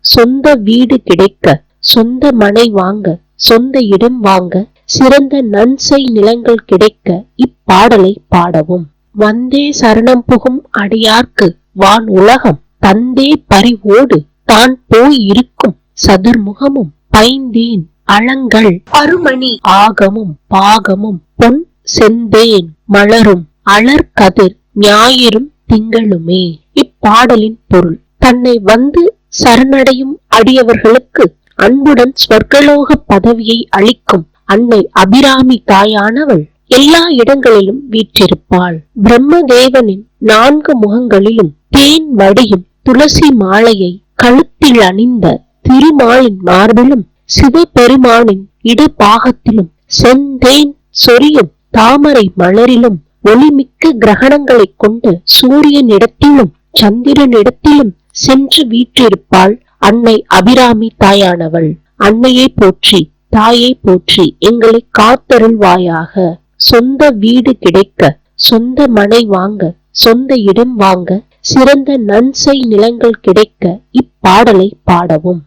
சொந்த வீடு கிடைக்க, சொந்த மனை வாங்க, சொந்த இடம் வாங்க, சிறந்த நன்சை நிலங்கள் கிடைக்க இப்பாடலை பாடவும். வந்தே சரணம் புகும் அடியார்க்கு வான் உலகம் தந்தே பறிவோடு தான் போய் இருக்கும் சதுர்முகமும் பைந்தேன் அலங்கள் அருமணி ஆகமும் பாகமும் பொன் செந்தேன் மலரும் அலர்கதிர் ஞாயிறும் திங்களுமே. இப்பாடலின் பொருள்: தன்னை வந்து சரணடையும் அடியவர்களுக்கு அன்புடன் ஸ்வர்கலோக பதவியை அளிக்கும் அன்னை அபிராமி தாயானவள் எல்லா இடங்களிலும் வீற்றிருப்பாள். பிரம்மதேவனின் 4 முகங்களிலும் தேன் வடியும் துளசி மாலையை கழுத்தில் அணிந்த திருமாலின் மார்பிலும், சிவபெருமானின் இடபாகத்திலும், செந்தேன் சொரியும் தாமரை மலரிலும், ஒளிமிக்க கிரகணங்களை கொண்ட சூரியன் இடத்திலும் சந்திரன் இடத்திலும் சென்று வீற்றிருப்பாள் அன்னை அபிராமி தாயானவள். அன்னையை போற்றி, தாயை போற்றி, எங்களை காத்தருள்வாயாக. சொந்த வீடு கிடைக்க, சொந்த மனை வாங்க, சொந்த இடம் வாங்க, சிறந்த நன்சை நிலங்கள் கிடைக்க இப்பாடலை பாடவும்.